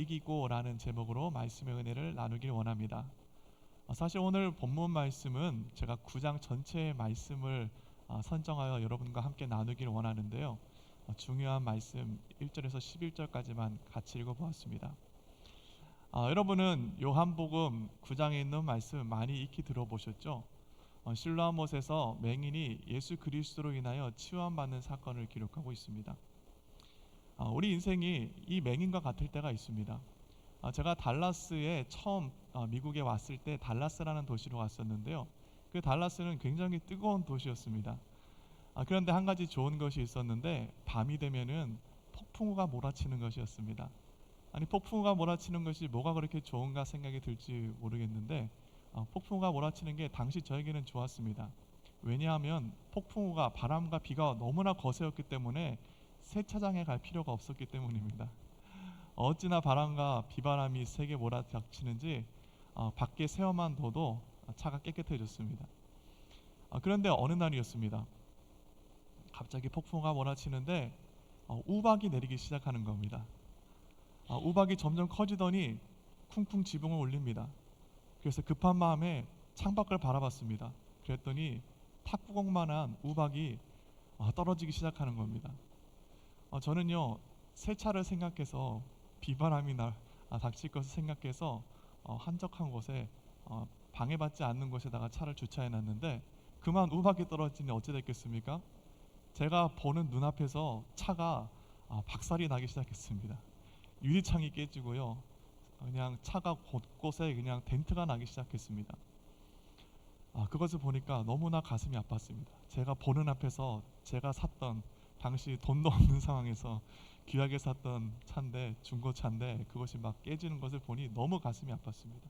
이기고 라는 제목으로 말씀의 은혜를 나누길 원합니다. 사실 오늘 본문 말씀은 제가 9장 전체의 말씀을 선정하여 여러분과 함께 나누길 원하는데요. 중요한 말씀 1절에서 11절까지만 같이 읽어보았습니다. 여러분은 요한복음 9장에 있는 말씀 많이 익히 들어보셨죠? 실로암못에서 맹인이 예수 그리스도로 인하여 치유받는 사건을 기록하고 있습니다. 우리 인생이 이 맹인과 같을 때가 있습니다. 제가 달라스에 처음 미국에 왔을 때 달라스라는 도시로 왔었는데요. 그 달라스는 굉장히 뜨거운 도시였습니다. 그런데 한 가지 좋은 것이 있었는데 밤이 되면은 폭풍우가 몰아치는 것이었습니다. 아니, 폭풍우가 몰아치는 것이 뭐가 그렇게 좋은가 생각이 들지 모르겠는데 폭풍우가 몰아치는 게 당시 저에게는 좋았습니다. 왜냐하면 폭풍우가 바람과 비가 너무나 거세였기 때문에 세차장에 갈 필요가 없었기 때문입니다. 어찌나 바람과 비바람이 세게 몰아닥치는지 밖에 세워만 둬도 차가 깨끗해졌습니다. 그런데 어느 날이었습니다. 갑자기 폭풍우가 몰아치는데 우박이 내리기 시작하는 겁니다. 우박이 점점 커지더니 쿵쿵 지붕을 울립니다. 그래서 급한 마음에 창밖을 바라봤습니다. 그랬더니 탁구공만한 우박이 떨어지기 시작하는 겁니다. 저는요, 세차를 생각해서 비바람이 닥칠 것을 생각해서 한적한 곳에 방해받지 않는 곳에다가 차를 주차해 놨는데 그만 우박이 떨어지니 어찌 됐겠습니까? 제가 보는 눈앞에서 차가 박살이 나기 시작했습니다. 유리창이 깨지고요, 그냥 차가 곳곳에 그냥 덴트가 나기 시작했습니다. 그것을 보니까 너무나 가슴이 아팠습니다. 제가 보는 앞에서 제가 샀던, 당시 돈도 없는 상황에서 귀하게 샀던 차인데, 중고차인데 그것이 막 깨지는 것을 보니 너무 가슴이 아팠습니다.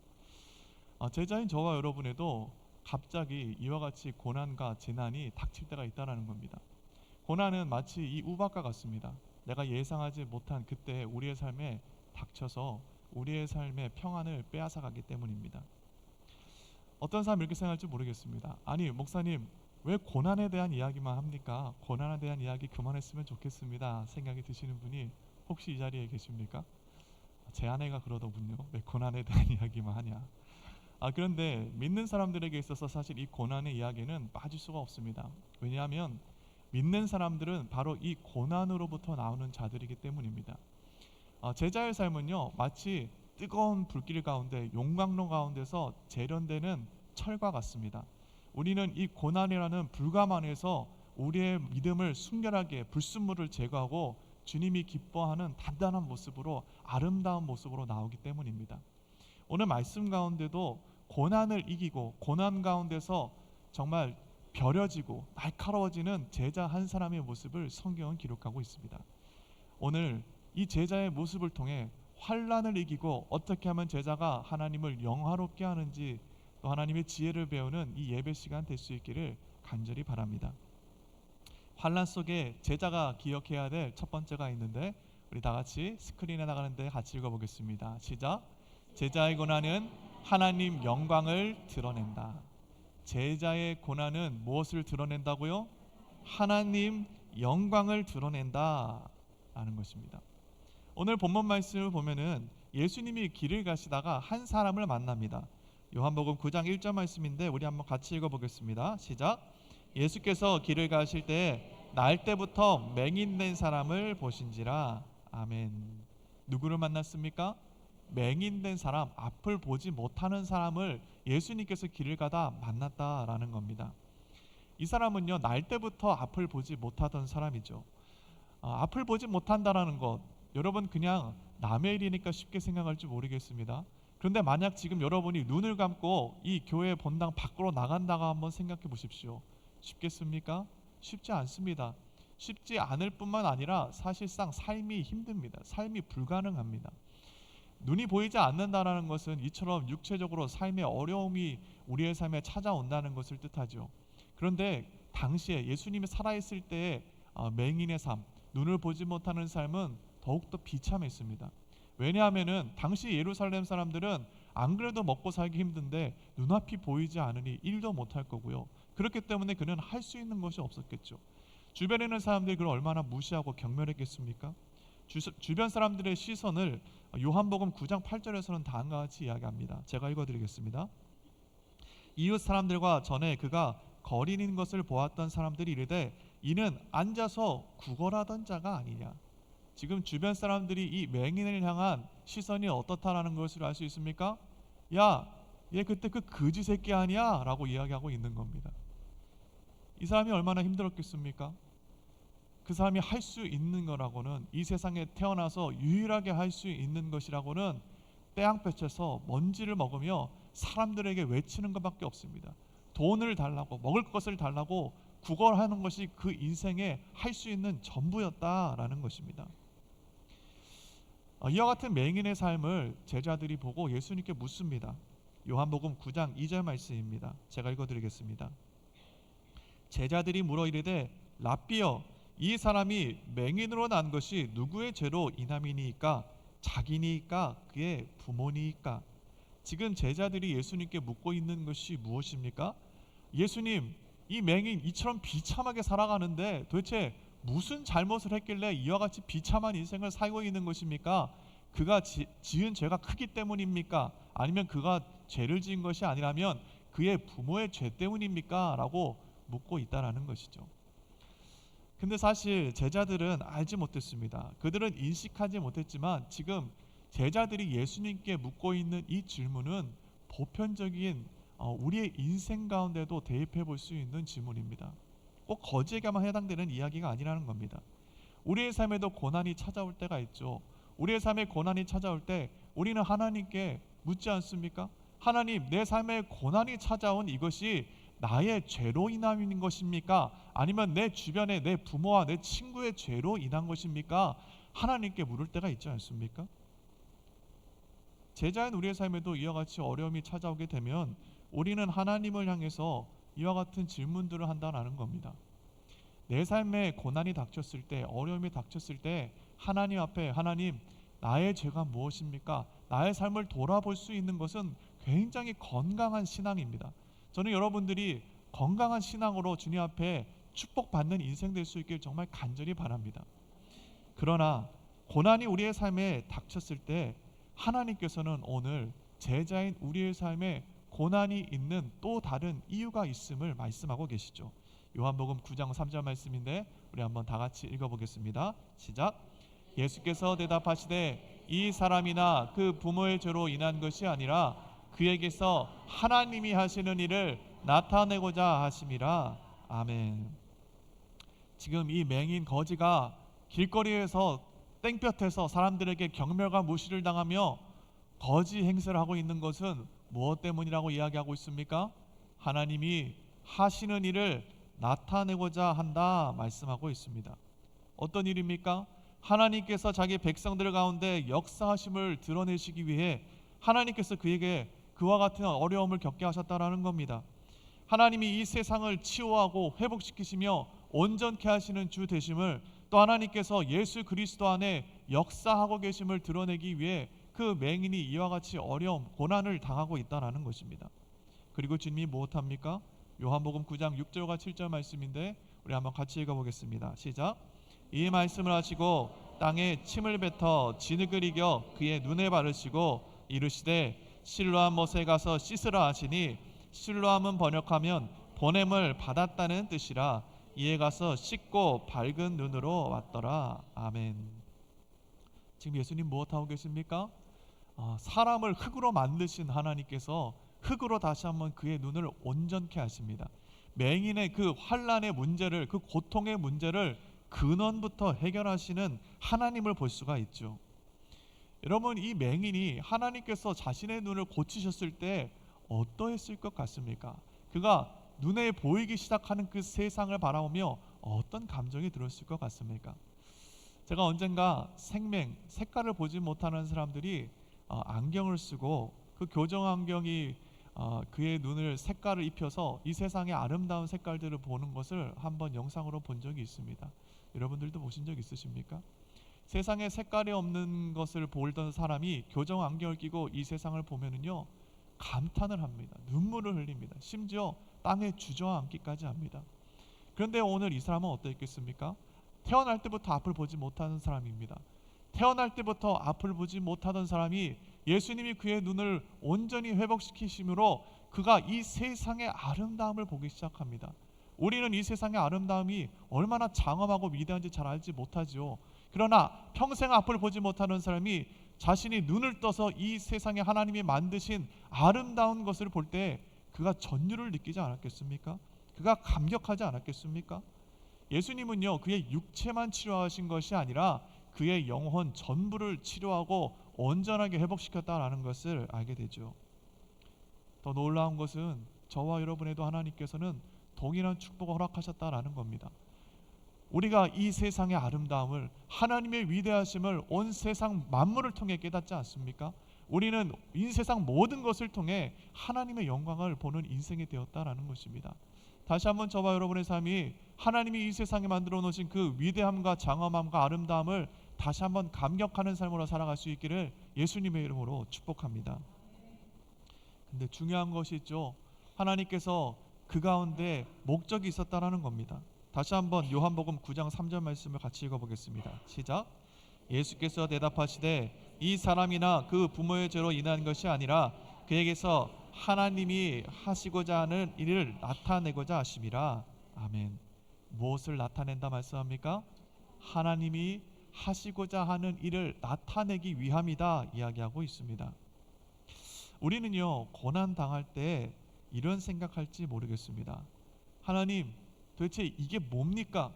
제자인 저와 여러분에도 갑자기 이와 같이 고난과 재난이 닥칠 때가 있다는 겁니다. 고난은 마치 이 우박과 같습니다. 내가 예상하지 못한 그때 우리의 삶에 닥쳐서 우리의 삶의 평안을 빼앗아가기 때문입니다. 어떤 사람이 이렇게 생각할지 모르겠습니다. 아니, 목사님, 왜 고난에 대한 이야기만 합니까? 고난에 대한 이야기 그만했으면 좋겠습니다 생각이 드시는 분이 혹시 이 자리에 계십니까? 제 아내가 그러더군요. 왜 고난에 대한 이야기만 하냐. 그런데 믿는 사람들에게 있어서 사실 이 고난의 이야기는 빠질 수가 없습니다. 왜냐하면 믿는 사람들은 바로 이 고난으로부터 나오는 자들이기 때문입니다. 제자의 삶은요, 마치 뜨거운 불길 가운데, 용광로 가운데서 재련되는 철과 같습니다. 우리는 이 고난이라는 불감 안에서 우리의 믿음을 순결하게 불순물을 제거하고 주님이 기뻐하는 단단한 모습으로, 아름다운 모습으로 나오기 때문입니다. 오늘 말씀 가운데도 고난을 이기고 고난 가운데서 정말 벼려지고 날카로워지는 제자 한 사람의 모습을 성경은 기록하고 있습니다. 오늘 이 제자의 모습을 통해 환난을 이기고 어떻게 하면 제자가 하나님을 영화롭게 하는지, 또 하나님의 지혜를 배우는 이 예배 시간 될 수 있기를 간절히 바랍니다. 환난 속에 제자가 기억해야 될 첫 번째가 있는데, 우리 다 같이 스크린에 나가는데 같이 읽어보겠습니다. 시작. 제자의 고난은 하나님 영광을 드러낸다. 제자의 고난은 무엇을 드러낸다고요? 하나님 영광을 드러낸다 라는 것입니다. 오늘 본문 말씀을 보면은 예수님이 길을 가시다가 한 사람을 만납니다. 요한복음 9장 1절 말씀인데 우리 한번 같이 읽어보겠습니다. 시작. 예수께서 길을 가실 때 날 때부터 맹인된 사람을 보신지라. 아멘. 누구를 만났습니까? 맹인된 사람, 앞을 보지 못하는 사람을 예수님께서 길을 가다 만났다라는 겁니다. 이 사람은요, 날 때부터 앞을 보지 못하던 사람이죠. 앞을 보지 못한다라는 것, 여러분 그냥 남의 일이니까 쉽게 생각할지 모르겠습니다. 그런데 만약 지금 여러분이 눈을 감고 이 교회 본당 밖으로 나간다고 한번 생각해 보십시오. 쉽겠습니까? 쉽지 않습니다. 쉽지 않을 뿐만 아니라 사실상 삶이 힘듭니다. 삶이 불가능합니다. 눈이 보이지 않는다라는 것은 이처럼 육체적으로 삶의 어려움이 우리의 삶에 찾아온다는 것을 뜻하죠. 그런데 당시에 예수님이 살아있을 때의 맹인의 삶, 눈을 보지 못하는 삶은 더욱더 비참했습니다. 왜냐하면은 당시 예루살렘 사람들은 안 그래도 먹고 살기 힘든데 눈앞이 보이지 않으니 일도 못할 거고요. 그렇기 때문에 그는 할 수 있는 것이 없었겠죠. 주변에 있는 사람들이 그를 얼마나 무시하고 경멸했겠습니까? 주변 사람들의 시선을 요한복음 9장 8절에서는 다음과 같이 이야기합니다. 제가 읽어드리겠습니다. 이웃 사람들과 전에 그가 거리는 것을 보았던 사람들이 이르되 이는 앉아서 구걸하던 자가 아니냐. 지금 주변 사람들이 이 맹인을 향한 시선이 어떻다라는 것을 알 수 있습니까? 야, 얘 그때 그 거지 새끼 아니야? 라고 이야기하고 있는 겁니다. 이 사람이 얼마나 힘들었겠습니까? 그 사람이 할 수 있는 거라고는, 이 세상에 태어나서 유일하게 할 수 있는 것이라고는 떼양볕에서 먼지를 먹으며 사람들에게 외치는 것밖에 없습니다. 돈을 달라고, 먹을 것을 달라고 구걸하는 것이 그 인생에 할 수 있는 전부였다라는 것입니다. 이와 같은 맹인의 삶을 제자들이 보고 예수님께 묻습니다. 요한복음 9장 2절 말씀입니다. 제가 읽어드리겠습니다. 제자들이 물어 이르되 랍비여, 이 사람이 맹인으로 난 것이 누구의 죄로 인함이니이까? 자기니이까 그의 부모니이까? 지금 제자들이 예수님께 묻고 있는 것이 무엇입니까? 예수님, 이 맹인 이처럼 비참하게 살아가는데 도대체 무슨 잘못을 했길래 이와 같이 비참한 인생을 살고 있는 것입니까? 그가 지은 죄가 크기 때문입니까? 아니면 그가 죄를 지은 것이 아니라면 그의 부모의 죄 때문입니까? 라고 묻고 있다라는 것이죠. 근데 사실 제자들은 알지 못했습니다. 그들은 인식하지 못했지만 지금 제자들이 예수님께 묻고 있는 이 질문은 보편적인 우리의 인생 가운데도 대입해 볼 수 있는 질문입니다. 꼭 거지에게만 해당되는 이야기가 아니라는 겁니다. 우리의 삶에도 고난이 찾아올 때가 있죠. 우리의 삶에 고난이 찾아올 때 우리는 하나님께 묻지 않습니까? 하나님, 내 삶에 고난이 찾아온 이것이 나의 죄로 인한 것입니까? 아니면 내 주변의 내 부모와 내 친구의 죄로 인한 것입니까? 하나님께 물을 때가 있지 않습니까? 제자인 우리의 삶에도 이와 같이 어려움이 찾아오게 되면 우리는 하나님을 향해서 이와 같은 질문들을 한다는 겁니다. 내 삶에 고난이 닥쳤을 때, 어려움이 닥쳤을 때 하나님 앞에, 하나님, 나의 죄가 무엇입니까? 나의 삶을 돌아볼 수 있는 것은 굉장히 건강한 신앙입니다. 저는 여러분들이 건강한 신앙으로 주님 앞에 축복받는 인생 될 수 있길 정말 간절히 바랍니다. 그러나 고난이 우리의 삶에 닥쳤을 때 하나님께서는 오늘 제자인 우리의 삶에 고난이 있는 또 다른 이유가 있음을 말씀하고 계시죠. 요한복음 9장 3절 말씀인데 우리 한번 다 같이 읽어보겠습니다. 시작. 예수께서 대답하시되 이 사람이나 그 부모의 죄로 인한 것이 아니라 그에게서 하나님이 하시는 일을 나타내고자 하심이라. 아멘. 지금 이 맹인 거지가 길거리에서 땡볕에서 사람들에게 경멸과 무시를 당하며 거지 행세를 하고 있는 것은 무엇 때문이라고 이야기하고 있습니까? 하나님이 하시는 일을 나타내고자 한다 말씀하고 있습니다. 어떤 일입니까? 하나님께서 자기 백성들 가운데 역사하심을 드러내시기 위해 하나님께서 그에게 그와 같은 어려움을 겪게 하셨다라는 겁니다. 하나님이 이 세상을 치유하고 회복시키시며 온전케 하시는 주 되심을, 또 하나님께서 예수 그리스도 안에 역사하고 계심을 드러내기 위해 그 맹인이 이와 같이 어려움, 고난을 당하고 있다는 것입니다. 그리고 주님이 무엇합니까? 요한복음 9장 6절과 7절 말씀인데 우리 한번 같이 읽어보겠습니다. 시작. 이 말씀을 하시고 땅에 침을 뱉어 진흙을 이겨 그의 눈에 바르시고 이르시되 실로암 못에 가서 씻으라 하시니, 실로암은 번역하면 보냄을 받았다는 뜻이라. 이에 가서 씻고 밝은 눈으로 왔더라. 아멘. 지금 예수님 무엇하고 계십니까? 사람을 흙으로 만드신 하나님께서 흙으로 다시 한번 그의 눈을 온전케 하십니다. 맹인의 그 환난의 문제를, 그 고통의 문제를 근원부터 해결하시는 하나님을 볼 수가 있죠. 여러분, 이 맹인이 하나님께서 자신의 눈을 고치셨을 때 어떠했을 것 같습니까? 그가 눈에 보이기 시작하는 그 세상을 바라보며 어떤 감정이 들었을 것 같습니까? 제가 언젠가 색깔을 보지 못하는 사람들이 안경을 쓰고 그 교정 안경이 그의 눈을 색깔을 입혀서 이 세상의 아름다운 색깔들을 보는 것을 한번 영상으로 본 적이 있습니다. 여러분들도 보신 적 있으십니까? 세상에 색깔이 없는 것을 보던 사람이 교정 안경을 끼고 이 세상을 보면은요, 감탄을 합니다. 눈물을 흘립니다. 심지어 땅에 주저앉기까지 합니다. 그런데 오늘 이 사람은 어떠했겠습니까? 태어날 때부터 앞을 보지 못하는 사람입니다. 태어날 때부터 앞을 보지 못하던 사람이 예수님이 그의 눈을 온전히 회복시키심으로 그가 이 세상의 아름다움을 보기 시작합니다. 우리는 이 세상의 아름다움이 얼마나 장엄하고 위대한지 잘 알지 못하죠. 그러나 평생 앞을 보지 못하는 사람이 자신이 눈을 떠서 이 세상에 하나님이 만드신 아름다운 것을 볼 때 그가 전율을 느끼지 않았겠습니까? 그가 감격하지 않았겠습니까? 예수님은요, 그의 육체만 치료하신 것이 아니라 그의 영혼 전부를 치료하고 온전하게 회복시켰다라는 것을 알게 되죠. 더 놀라운 것은 저와 여러분에도 하나님께서는 동일한 축복을 허락하셨다라는 겁니다. 우리가 이 세상의 아름다움을, 하나님의 위대하심을 온 세상 만물을 통해 깨닫지 않습니까? 우리는 이 세상 모든 것을 통해 하나님의 영광을 보는 인생이 되었다라는 것입니다. 다시 한번 저와 여러분의 삶이 하나님이 이 세상에 만들어 놓으신 그 위대함과 장엄함과 아름다움을 다시 한번 감격하는 삶으로 살아갈 수 있기를 예수님의 이름으로 축복합니다. 근데 중요한 것이 있죠. 하나님께서 그 가운데 목적이 있었다라는 겁니다. 다시 한번 요한복음 9장 3절 말씀을 같이 읽어보겠습니다. 시작. 예수께서 대답하시되 이 사람이나 그 부모의 죄로 인한 것이 아니라 그에게서 하나님이 하시고자 하는 일을 나타내고자 하심이라. 아멘. 무엇을 나타낸다 말씀합니까? 하나님이 하시고자 하는 일을 나타내기 위함이다 이야기하고 있습니다. 우리는요, 고난 당할 때 이런 생각할지 모르겠습니다. 하나님, 도대체 이게 뭡니까?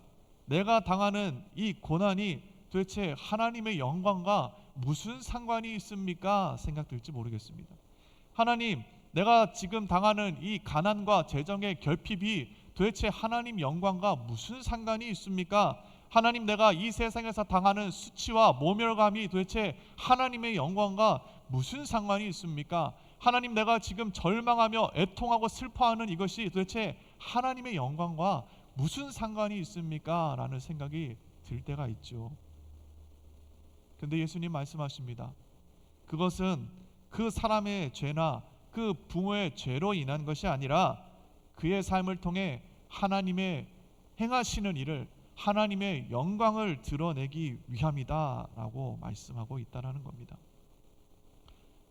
내가 당하는 이 고난이 도대체 하나님의 영광과 무슨 상관이 있습니까? 생각될지 모르겠습니다. 하나님, 내가 지금 당하는 이 가난과 재정의 결핍이 도대체 하나님 영광과 무슨 상관이 있습니까? 하나님, 내가 이 세상에서 당하는 수치와 모멸감이 도대체 하나님의 영광과 무슨 상관이 있습니까? 하나님, 내가 지금 절망하며 애통하고 슬퍼하는 이것이 도대체 하나님의 영광과 무슨 상관이 있습니까? 라는 생각이 들 때가 있죠. 근데 예수님 말씀하십니다. 그것은 그 사람의 죄나 그 부모의 죄로 인한 것이 아니라 그의 삶을 통해 하나님의 행하시는 일을, 하나님의 영광을 드러내기 위함이다 라고 말씀하고 있다는 겁니다.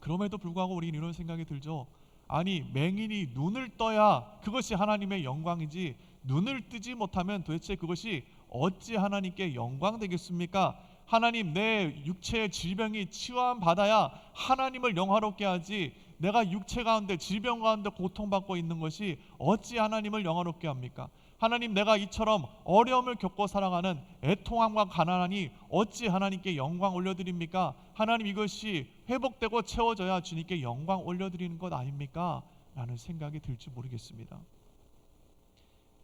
그럼에도 불구하고 우리는 이런 생각이 들죠. 아니, 맹인이 눈을 떠야 그것이 하나님의 영광이지 눈을 뜨지 못하면 도대체 그것이 어찌 하나님께 영광 되겠습니까? 하나님, 내 육체의 질병이 치유함 받아야 하나님을 영화롭게 하지 내가 육체 가운데 질병 가운데 고통받고 있는 것이 어찌 하나님을 영화롭게 합니까? 하나님, 내가 이처럼 어려움을 겪고 살아가는 애통함과 가난하니 어찌 하나님께 영광 올려드립니까? 하나님, 이것이 회복되고 채워져야 주님께 영광 올려드리는 것 아닙니까? 라는 생각이 들지 모르겠습니다.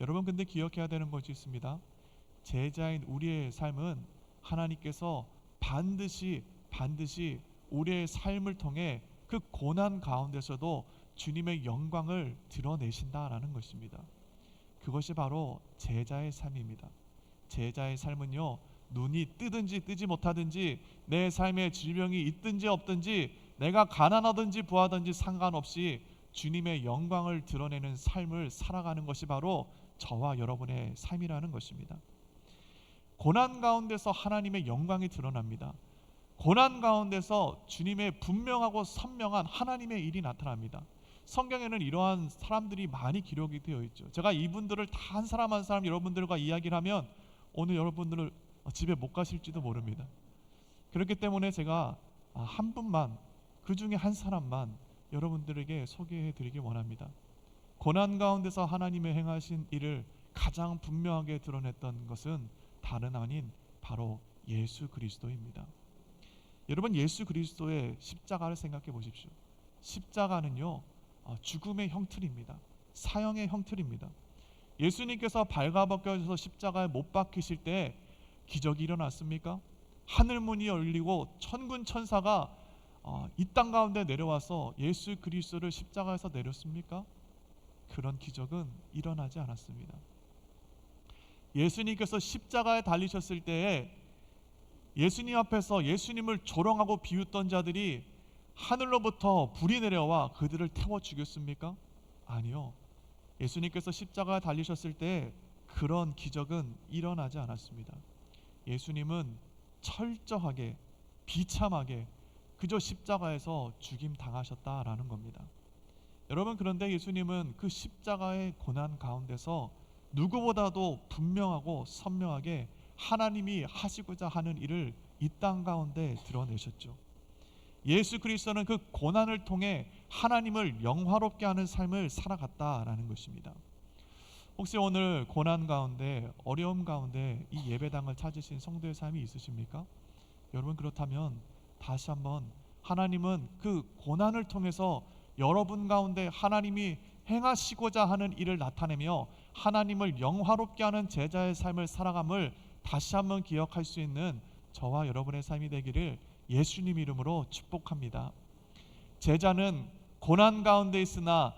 여러분, 근데 기억해야 되는 것이 있습니다. 제자인 우리의 삶은 하나님께서 반드시 우리의 삶을 통해 그 고난 가운데서도 주님의 영광을 드러내신다라는 것입니다. 그것이 바로 제자의 삶입니다. 제자의 삶은요, 눈이 뜨든지 뜨지 못하든지 내 삶에 질병이 있든지 없든지 내가 가난하든지 부하든지 상관없이 주님의 영광을 드러내는 삶을 살아가는 것이 바로 저와 여러분의 삶이라는 것입니다. 고난 가운데서 하나님의 영광이 드러납니다. 고난 가운데서 주님의 분명하고 선명한 하나님의 일이 나타납니다. 성경에는 이러한 사람들이 많이 기록이 되어 있죠. 제가 이분들을 다 한 사람 한 사람 여러분들과 이야기를 하면 오늘 여러분들을 집에 못 가실지도 모릅니다. 그렇기 때문에 제가 한 분만, 그 중에 한 사람만 여러분들에게 소개해 드리기 원합니다. 고난 가운데서 하나님의 행하신 일을 가장 분명하게 드러냈던 것은 다른 아닌 바로 예수 그리스도입니다. 여러분, 예수 그리스도의 십자가를 생각해 보십시오. 십자가는요, 죽음의 형틀입니다. 사형의 형틀입니다. 예수님께서 발가벗겨져서 십자가에 못 박히실 때 기적이 일어났습니까? 하늘 문이 열리고 천군 천사가 이 땅 가운데 내려와서 예수 그리스도를 십자가에서 내렸습니까? 그런 기적은 일어나지 않았습니다. 예수님께서 십자가에 달리셨을 때에 예수님 앞에서 예수님을 조롱하고 비웃던 자들이 하늘로부터 불이 내려와 그들을 태워 죽였습니까? 아니요. 예수님께서 십자가에 달리셨을 때 그런 기적은 일어나지 않았습니다. 예수님은 철저하게 비참하게 그저 십자가에서 죽임 당하셨다라는 겁니다. 여러분, 그런데 예수님은 그 십자가의 고난 가운데서 누구보다도 분명하고 선명하게 하나님이 하시고자 하는 일을 이 땅 가운데 드러내셨죠. 예수 그리스도는 그 고난을 통해 하나님을 영화롭게 하는 삶을 살아갔다라는 것입니다. 혹시 오늘 고난 가운데, 어려움 가운데 이 예배당을 찾으신 성도의 삶이 있으십니까? 여러분, 그렇다면 다시 한번 하나님은 그 고난을 통해서 여러분 가운데 하나님이 행하시고자 하는 일을 나타내며 하나님을 영화롭게 하는 제자의 삶을 살아감을 다시 한번 기억할 수 있는 저와 여러분의 삶이 되기를 예수님 이름으로 축복합니다. 제자는 고난 가운데 있으나,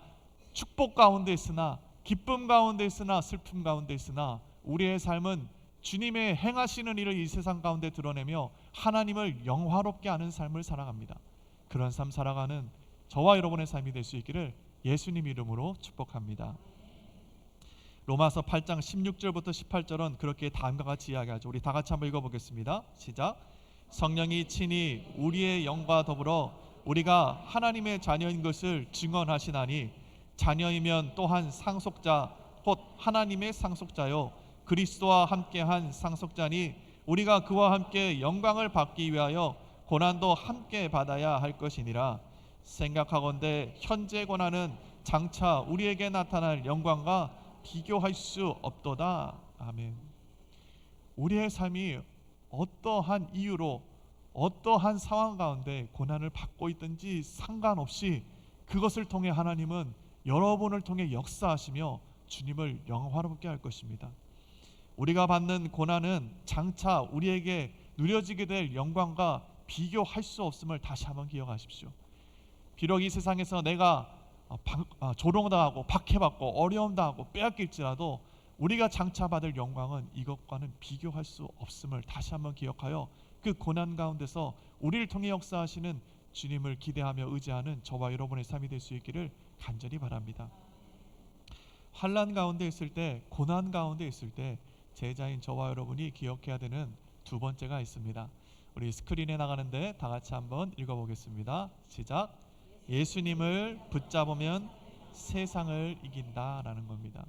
축복 가운데 있으나, 기쁨 가운데 있으나, 슬픔 가운데 있으나 우리의 삶은 주님의 행하시는 일을 이 세상 가운데 드러내며 하나님을 영화롭게 하는 삶을 살아갑니다. 그런 삶 살아가는 저와 여러분의 삶이 될 수 있기를 예수님 이름으로 축복합니다. 로마서 8장 16절부터 18절은 그렇게 다음과 같이 이야기하죠. 우리 다 같이 한번 읽어보겠습니다. 시작. 성령이 친히 우리의 영과 더불어 우리가 하나님의 자녀인 것을 증언하시나니 자녀이면 또한 상속자 곧 하나님의 상속자요 그리스도와 함께한 상속자니 우리가 그와 함께 영광을 받기 위하여 고난도 함께 받아야 할 것이니라. 생각하건대 현재 고난은 장차 우리에게 나타날 영광과 비교할 수 없도다. 아멘. 우리의 삶이 어떠한 이유로 어떠한 상황 가운데 고난을 받고 있든지 상관없이 그것을 통해 하나님은 여러분을 통해 역사하시며 주님을 영화롭게 할 것입니다. 우리가 받는 고난은 장차 우리에게 누려지게 될 영광과 비교할 수 없음을 다시 한번 기억하십시오. 비록 이 세상에서 내가 조롱당하고 박해받고 어려움당하고 빼앗길지라도 우리가 장차 받을 영광은 이것과는 비교할 수 없음을 다시 한번 기억하여 그 고난 가운데서 우리를 통해 역사하시는 주님을 기대하며 의지하는 저와 여러분의 삶이 될 수 있기를 간절히 바랍니다. 환난 가운데 있을 때, 고난 가운데 있을 때 제자인 저와 여러분이 기억해야 되는 두 번째가 있습니다. 우리 스크린에 나가는데 다 같이 한번 읽어보겠습니다. 시작. 예수님을 붙잡으면 세상을 이긴다라는 겁니다.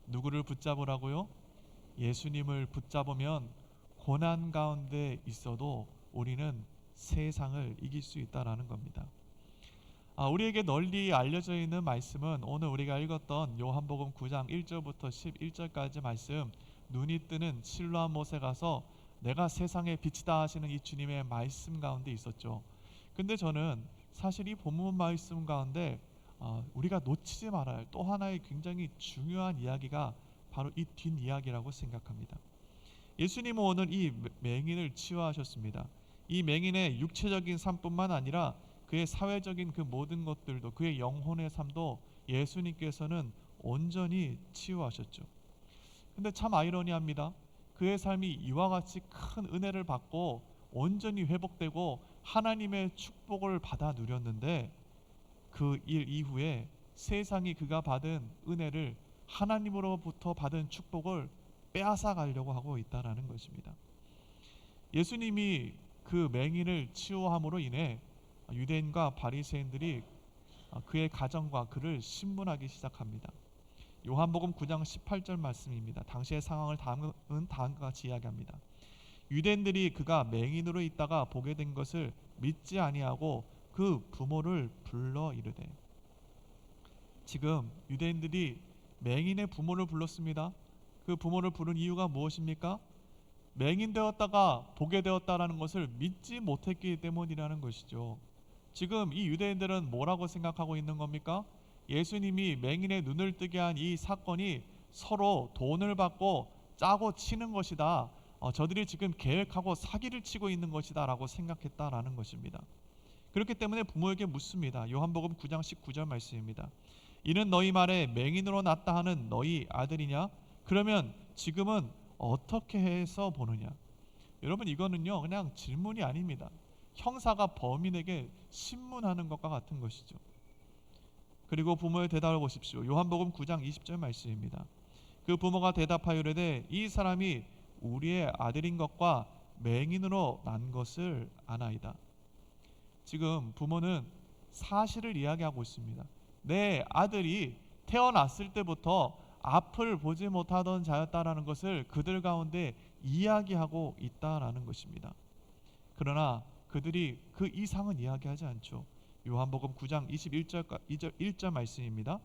누구를 붙잡으라고요? 예수님을 붙잡으면 고난 가운데 있어도 우리는 세상을 이길 수 있다라는 겁니다. 우리에게 널리 알려져 있는 말씀은 오늘 우리가 읽었던 요한복음 9장 1절부터 11절까지 말씀, 눈이 뜨는 실로암 못에 가서 내가 세상의 빛이다 하시는 이 주님의 말씀 가운데 있었죠. 근데 저는 사실 이 본문 말씀 가운데 우리가 놓치지 말아야 할 또 하나의 굉장히 중요한 이야기가 바로 이 뒷이야기라고 생각합니다. 예수님은 오늘 이 맹인을 치유하셨습니다. 이 맹인의 육체적인 삶뿐만 아니라 그의 사회적인 그 모든 것들도, 그의 영혼의 삶도 예수님께서는 온전히 치유하셨죠. 근데 참 아이러니합니다. 그의 삶이 이와 같이 큰 은혜를 받고 온전히 회복되고 하나님의 축복을 받아 누렸는데 그 일 이후에 세상이 그가 받은 은혜를, 하나님으로부터 받은 축복을 빼앗아 가려고 하고 있다라는 것입니다. 예수님이 그 맹인을 치유함으로 인해 유대인과 바리새인들이 그의 가정과 그를 신문하기 시작합니다. 요한복음 9장 18절 말씀입니다. 당시의 상황을 다음과 같이 이야기합니다. 유대인들이 그가 맹인으로 있다가 보게 된 것을 믿지 아니하고 그 부모를 불러 이르되. 지금 유대인들이 맹인의 부모를 불렀습니다. 그 부모를 부른 이유가 무엇입니까? 맹인 되었다가 보게 되었다라는 것을 믿지 못했기 때문이라는 것이죠. 지금 이 유대인들은 뭐라고 생각하고 있는 겁니까? 예수님이 맹인의 눈을 뜨게 한 이 사건이 서로 돈을 받고 짜고 치는 것이다. 저들이 지금 계획하고 사기를 치고 있는 것이다 라고 생각했다라는 것입니다. 그렇기 때문에 부모에게 묻습니다. 요한복음 9장 19절 말씀입니다. 이는 너희 말에 맹인으로 났다 하는 너희 아들이냐? 그러면 지금은 어떻게 해서 보느냐? 여러분, 이거는요 그냥 질문이 아닙니다. 형사가 범인에게 신문하는 것과 같은 것이죠. 그리고 부모의 대답을 보십시오. 요한복음 9장 20절 말씀입니다. 그 부모가 대답하여 이르되 이 사람이 우리의 아들인 것과 맹인으로 난 것을 아나이다. 지금 부모는 사실을 이야기하고 있습니다. 내 아들이 태어났을 때부터 앞을 보지 못하던 자였다라는 것을 그들 가운데 이야기하고 있다라는 것입니다. 그러나 그들이 그 이상은 이야기하지 않죠. 요한복음 9장 21절 말씀입니다.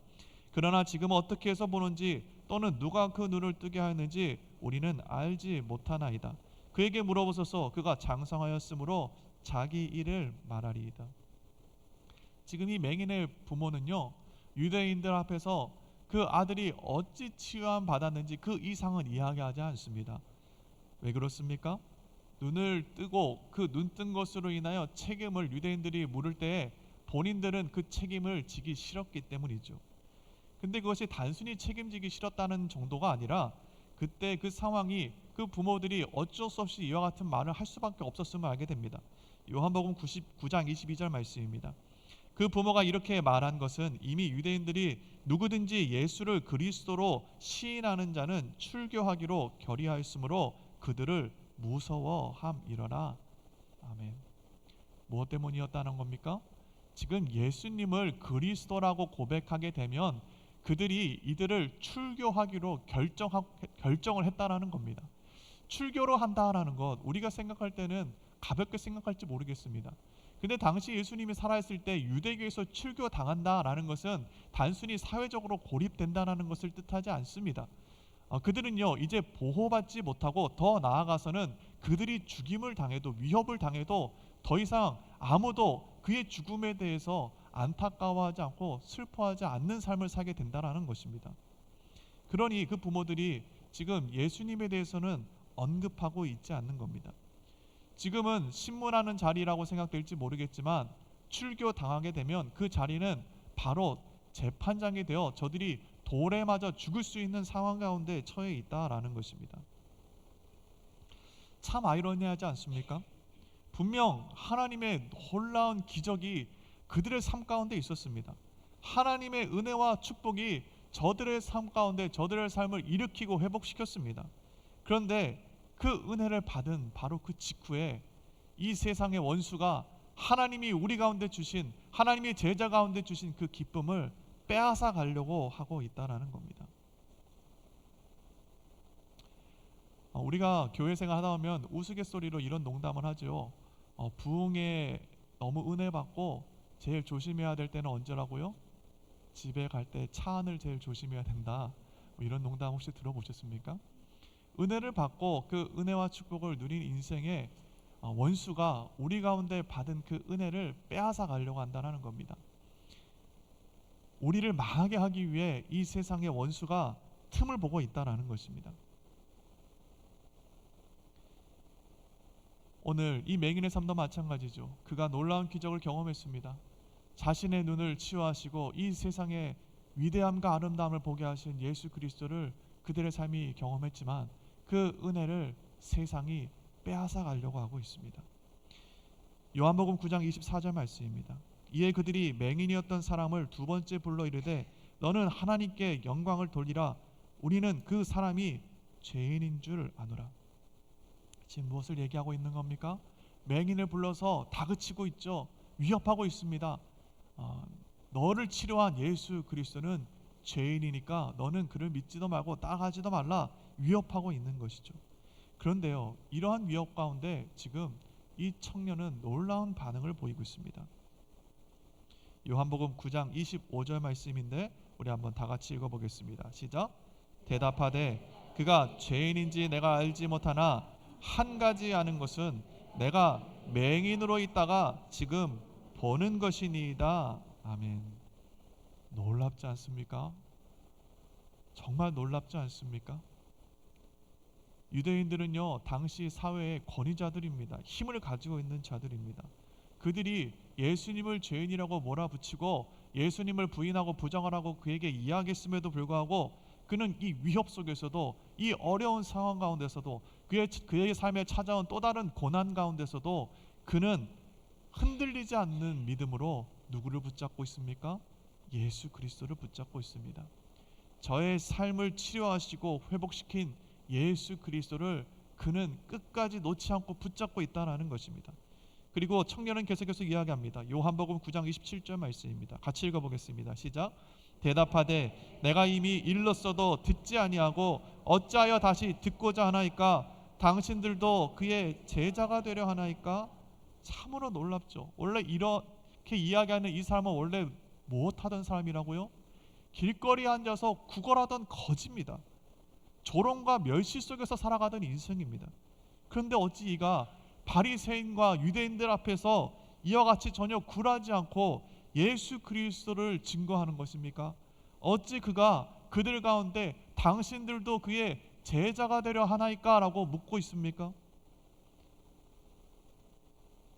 그러나 지금 어떻게 해서 보는지 또는 누가 그 눈을 뜨게 하였는지 우리는 알지 못하나이다. 그에게 물어보소서. 그가 장성하였으므로 자기 일을 말하리이다. 지금 이 맹인의 부모는요, 유대인들 앞에서 그 아들이 어찌 치유함 받았는지 그 이상은 이야기하지 않습니다. 왜 그렇습니까? 눈을 뜨고 그 눈 뜬 것으로 인하여 책임을 유대인들이 물을 때에 본인들은 그 책임을 지기 싫었기 때문이죠. 근데 그것이 단순히 책임지기 싫었다는 정도가 아니라 그때 그 상황이 그 부모들이 어쩔 수 없이 이와 같은 말을 할 수밖에 없었음을 알게 됩니다. 요한복음 9장 22절 말씀입니다. 그 부모가 이렇게 말한 것은 이미 유대인들이 누구든지 예수를 그리스도로 시인하는 자는 출교하기로 결의하였으므로 그들을 무서워함이러라. 아멘. 무엇 때문이었다는 겁니까? 지금 예수님을 그리스도라고 고백하게 되면 그들이 이들을 출교하기로 결정을 했다라는 겁니다. 출교로 한다라는 것, 우리가 생각할 때는 가볍게 생각할지 모르겠습니다. 근데 당시 예수님이 살아있을 때 유대교에서 출교 당한다라는 것은 단순히 사회적으로 고립된다라는 것을 뜻하지 않습니다. 그들은요, 이제 보호받지 못하고 더 나아가서는 그들이 죽임을 당해도, 위협을 당해도 더 이상 아무도 그의 죽음에 대해서 안타까워하지 않고 슬퍼하지 않는 삶을 살게 된다라는 것입니다. 그러니 그 부모들이 지금 예수님에 대해서는 언급하고 있지 않는 겁니다. 지금은 신문하는 자리라고 생각될지 모르겠지만 출교 당하게 되면 그 자리는 바로 재판장이 되어 저들이 돌에 맞아 죽을 수 있는 상황 가운데 처해 있다라는 것입니다. 참 아이러니하지 않습니까? 분명 하나님의 놀라운 기적이 그들의 삶 가운데 있었습니다. 하나님의 은혜와 축복이 저들의 삶 가운데 저들의 삶을 일으키고 회복시켰습니다. 그런데 그 은혜를 받은 바로 그 직후에 이 세상의 원수가 하나님이 우리 가운데 주신, 하나님의 제자 가운데 주신 그 기쁨을 빼앗아 가려고 하고 있다라는 겁니다. 우리가 교회 생활 하다 보면 우스갯소리로 이런 농담을 하죠. 부흥에 너무 은혜 받고 제일 조심해야 될 때는 언제라고요? 집에 갈 때 차 안을 제일 조심해야 된다. 이런 농담 혹시 들어보셨습니까? 은혜를 받고 그 은혜와 축복을 누린 인생에 원수가 우리 가운데 받은 그 은혜를 빼앗아 가려고 한다는 겁니다. 우리를 망하게 하기 위해 이 세상의 원수가 틈을 보고 있다는 것입니다. 오늘 이 맹인의 삶도 마찬가지죠. 그가 놀라운 기적을 경험했습니다. 자신의 눈을 치유하시고 이 세상의 위대함과 아름다움을 보게 하신 예수 그리스도를 그들의 삶이 경험했지만 그 은혜를 세상이 빼앗아 가려고 하고 있습니다. 요한복음 9장 24절 말씀입니다. 이에 그들이 맹인이었던 사람을 두 번째 불러 이르되 너는 하나님께 영광을 돌리라. 우리는 그 사람이 죄인인 줄 아노라. 지금 무엇을 얘기하고 있는 겁니까? 맹인을 불러서 다그치고 있죠. 위협하고 있습니다. 너를 치료한 예수 그리스도는 죄인이니까 너는 그를 믿지도 말고 따라가지도 말라 위협하고 있는 것이죠. 그런데요, 이러한 위협 가운데 지금 이 청년은 놀라운 반응을 보이고 있습니다. 요한복음 9장 25절 말씀인데 우리 한번 다 같이 읽어보겠습니다. 시작. 대답하되 그가 죄인인지 내가 알지 못하나 한 가지 아는 것은 내가 맹인으로 있다가 지금 보는 것이니이다. 아멘. 놀랍지 않습니까? 정말 놀랍지 않습니까? 유대인들은요, 당시 사회의 권위자들입니다. 힘을 가지고 있는 자들입니다. 그들이 예수님을 죄인이라고 몰아붙이고 예수님을 부인하고 부정을 하고 그에게 이야기했음에도 불구하고 그는 이 위협 속에서도, 이 어려운 상황 가운데서도, 그의 삶에 찾아온 또 다른 고난 가운데서도 그는 흔들리지 않는 믿음으로 누구를 붙잡고 있습니까? 예수 그리스도를 붙잡고 있습니다. 저의 삶을 치료하시고 회복시킨 예수 그리스도를 그는 끝까지 놓지 않고 붙잡고 있다라는 것입니다. 그리고 청년은 계속해서 이야기합니다. 요한복음 9장 27절 말씀입니다. 같이 읽어보겠습니다. 시작. 대답하되 내가 이미 일렀어도 듣지 아니하고 어찌하여 다시 듣고자 하나이까? 당신들도 그의 제자가 되려 하나이까? 참으로 놀랍죠. 원래 이렇게 이야기하는 이 사람은 원래 무엇하던 사람이라고요? 길거리에 앉아서 구걸하던 거지입니다. 조롱과 멸시 속에서 살아가던 인생입니다. 그런데 어찌 이가 바리새인과 유대인들 앞에서 이와 같이 전혀 굴하지 않고 예수 그리스도를 증거하는 것입니까? 어찌 그가 그들 가운데 당신들도 그의 제자가 되려 하나이까? 라고 묻고 있습니까?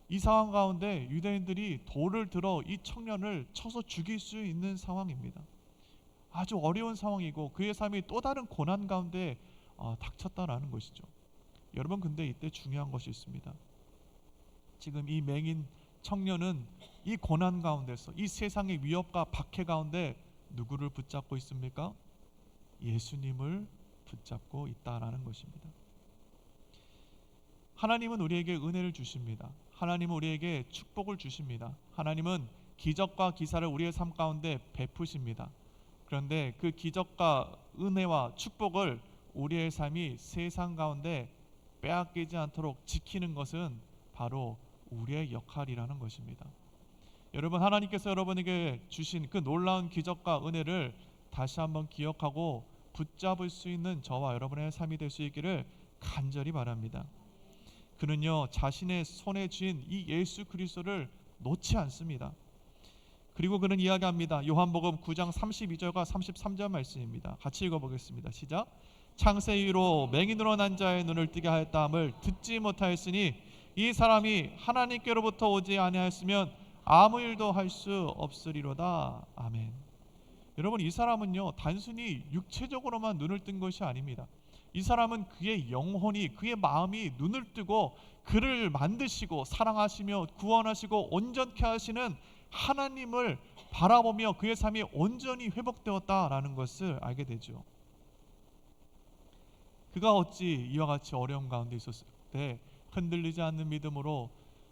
이 상황 가운데 유대인들이 돌을 들어 이 청년을 쳐서 죽일 수 있는 상황입니다. 아주 어려운 상황이고 그의 삶이 또 다른 고난 가운데 닥쳤다라는 것이죠. 여러분, 근데 이때 중요한 것이 있습니다. 지금 이 맹인 청년은 이 고난 가운데서, 이 세상의 위협과 박해 가운데 누구를 붙잡고 있습니까? 예수님을 붙잡고 있다라는 것입니다. 하나님은 우리에게 은혜를 주십니다. 하나님은 우리에게 축복을 주십니다. 하나님은 기적과 기사를 우리의 삶 가운데 베푸십니다. 그런데 그 기적과 은혜와 축복을 우리의 삶이 세상 가운데 빼앗기지 않도록 지키는 것은 바로 우리의 역할이라는 것입니다. 여러분, 하나님께서 여러분에게 주신 그 놀라운 기적과 은혜를 다시 한번 기억하고 붙잡을 수 있는 저와 여러분의 삶이 될 수 있기를 간절히 바랍니다. 그는요, 자신의 손에 쥔 이 예수 그리스도를 놓지 않습니다. 그리고 그는 이야기합니다. 요한복음 9장 32절과 33절 말씀입니다. 같이 읽어보겠습니다. 시작. 창세 이후로 맹인으로 난 자의 눈을 뜨게 하였다함을 듣지 못하였으니 이 사람이 하나님께로부터 오지 아니하였으면 아무 일도 할 수 없으리로다. 아멘. 여러분, 이 사람은요 단순히 육체적으로만 눈을 뜬 것이 아닙니다. 이 사람은 그의 영혼이, 그의 마음이 눈을 뜨고 그를 만드시고 사랑하시며 구원하시고 온전케 하시는 하나님을 바라보며 그의 삶이 온전히 회복되었다라는 것을 알게 되죠. 그가 어찌 이와 같이 어려움 가운데 있었을 때 흔들리지 않는 믿음으로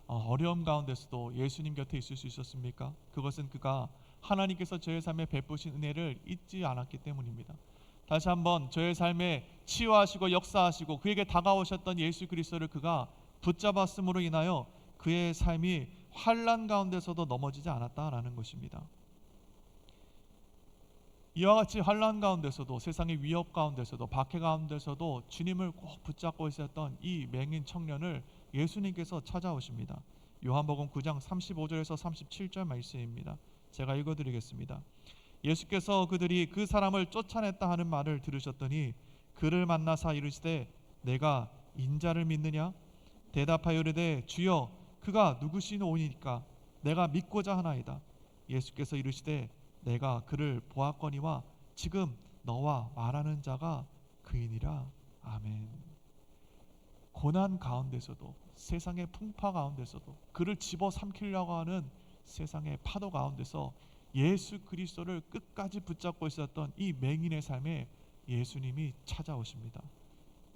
어려움 가운데서도 예수님 곁에 있을 수 있었습니까? 그것은 그가 하나님께서 저의 삶에 베푸신 은혜를 잊지 않았기 때문입니다. 다시 한번 저의 삶에 치유하시고 역사하시고 그에게 다가오셨던 예수 그리스도를 그가 붙잡았음으로 인하여 그의 삶이 환난 가운데서도 넘어지지 않았다라는 것입니다. 이와 같이 환난 가운데서도, 세상의 위협 가운데서도, 박해 가운데서도 주님을 꼭 붙잡고 있었던 이 맹인 청년을 예수님께서 찾아오십니다. 요한복음 9장 35절에서 37절 말씀입니다. 제가 읽어드리겠습니다. 예수께서 그들이 그 사람을 쫓아냈다 하는 말을 들으셨더니 그를 만나사 이르시되 내가 인자를 믿느냐? 대답하여 이르되 주여 그가 누구시오니까 내가 믿고자 하나이다. 예수께서 이르시되 내가 그를 보았거니와 지금 너와 말하는 자가 그이니라. 아멘. 고난 가운데서도, 세상의 풍파 가운데서도, 그를 집어삼키려고 하는 세상의 파도 가운데서 예수 그리스도를 끝까지 붙잡고 있었던 이 맹인의 삶에 예수님이 찾아오십니다.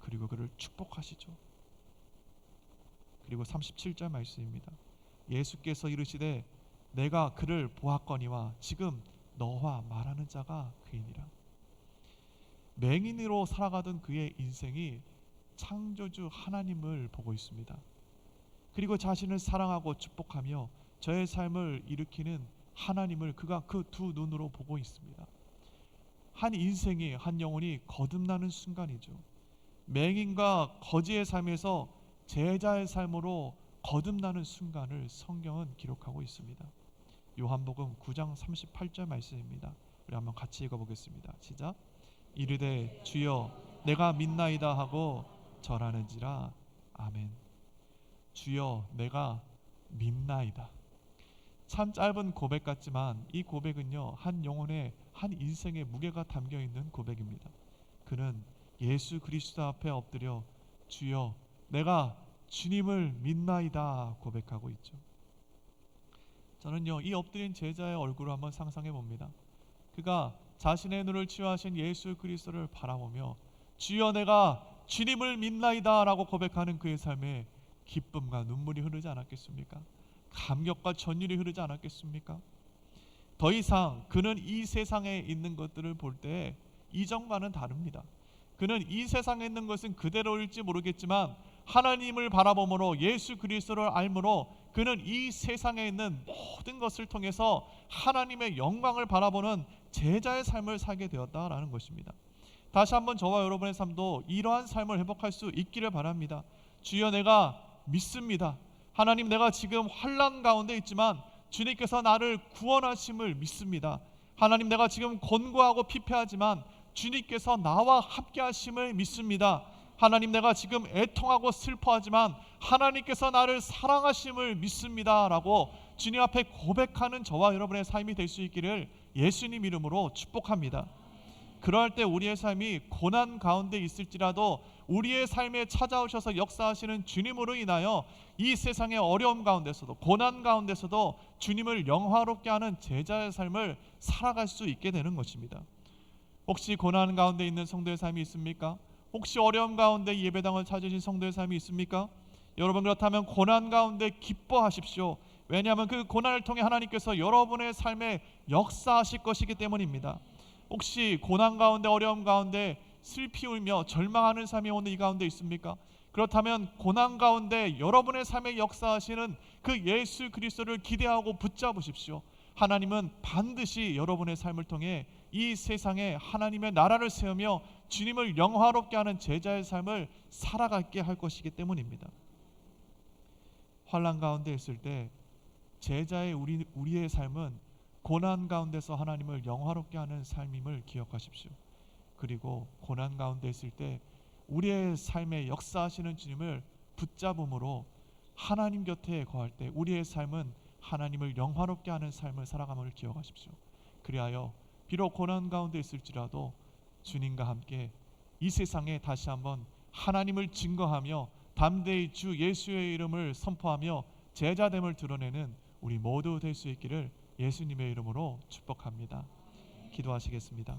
그리고 그를 축복하시죠. 그리고 37절 말씀입니다. 예수께서 이르시되 내가 그를 보았거니와 지금 너와 말하는 자가 그이니라. 맹인으로 살아가던 그의 인생이 창조주 하나님을 보고 있습니다. 그리고 자신을 사랑하고 축복하며 저의 삶을 일으키는 하나님을 그가 그 두 눈으로 보고 있습니다. 한 인생이, 한 영혼이 거듭나는 순간이죠. 맹인과 거지의 삶에서 제자의 삶으로 거듭나는 순간을 성경은 기록하고 있습니다. 요한복음 9장 38절 말씀입니다. 우리 한번 같이 읽어보겠습니다. 시작. 이르되 주여 내가 믿나이다 하고 절하는지라. 아멘. 주여 내가 믿나이다. 참 짧은 고백 같지만 이 고백은요 한 영혼의, 한 인생의 무게가 담겨있는 고백입니다. 그는 예수 그리스도 앞에 엎드려 주여 내가 주님을 믿나이다 고백하고 있죠. 저는요 이 엎드린 제자의 얼굴을 한번 상상해 봅니다. 그가 자신의 눈을 치유하신 예수 그리스도를 바라보며 주여 내가 주님을 믿나이다 라고 고백하는 그의 삶에 기쁨과 눈물이 흐르지 않았겠습니까? 감격과 전율이 흐르지 않았겠습니까? 더 이상 그는 이 세상에 있는 것들을 볼 때 이전과는 다릅니다. 그는 이 세상에 있는 것은 그대로일지 모르겠지만 하나님을 바라보므로 예수 그리스도를 알므로 그는 이 세상에 있는 모든 것을 통해서 하나님의 영광을 바라보는 제자의 삶을 살게 되었다라는 것입니다. 다시 한번 저와 여러분의 삶도 이러한 삶을 회복할 수 있기를 바랍니다. 주여, 내가 믿습니다. 하나님, 내가 지금 환난 가운데 있지만 주님께서 나를 구원하심을 믿습니다. 하나님, 내가 지금 곤고하고 피폐하지만 주님께서 나와 함께 하심을 믿습니다. 하나님, 내가 지금 애통하고 슬퍼하지만 하나님께서 나를 사랑하심을 믿습니다 라고 주님 앞에 고백하는 저와 여러분의 삶이 될 수 있기를 예수님 이름으로 축복합니다. 그러할 때 우리의 삶이 고난 가운데 있을지라도 우리의 삶에 찾아오셔서 역사하시는 주님으로 인하여 이 세상의 어려움 가운데서도 고난 가운데서도 주님을 영화롭게 하는 제자의 삶을 살아갈 수 있게 되는 것입니다. 혹시 고난 가운데 있는 성도의 삶이 있습니까? 혹시 어려움 가운데 예배당을 찾으신 성도의 삶이 있습니까? 여러분, 그렇다면 고난 가운데 기뻐하십시오. 왜냐하면 그 고난을 통해 하나님께서 여러분의 삶에 역사하실 것이기 때문입니다. 혹시 고난 가운데 어려움 가운데 슬피 울며 절망하는 삶이 오늘 이 가운데 있습니까? 그렇다면 고난 가운데 여러분의 삶에 역사하시는 그 예수 그리스도를 기대하고 붙잡으십시오. 하나님은 반드시 여러분의 삶을 통해 이 세상에 하나님의 나라를 세우며 주님을 영화롭게 하는 제자의 삶을 살아가게 할 것이기 때문입니다. 환난 가운데 있을 때 제자의 우리의 삶은 고난 가운데서 하나님을 영화롭게 하는 삶임을 기억하십시오. 그리고 고난 가운데 있을 때 우리의 삶에 역사하시는 주님을 붙잡음으로 하나님 곁에 거할 때 우리의 삶은 하나님을 영화롭게 하는 삶을 살아감을 기억하십시오. 그리하여 비록 고난 가운데 있을지라도 주님과 함께 이 세상에 다시 한번 하나님을 증거하며 담대히 주 예수의 이름을 선포하며 제자됨을 드러내는 우리 모두 될 수 있기를 예수님의 이름으로 축복합니다. 기도하시겠습니다.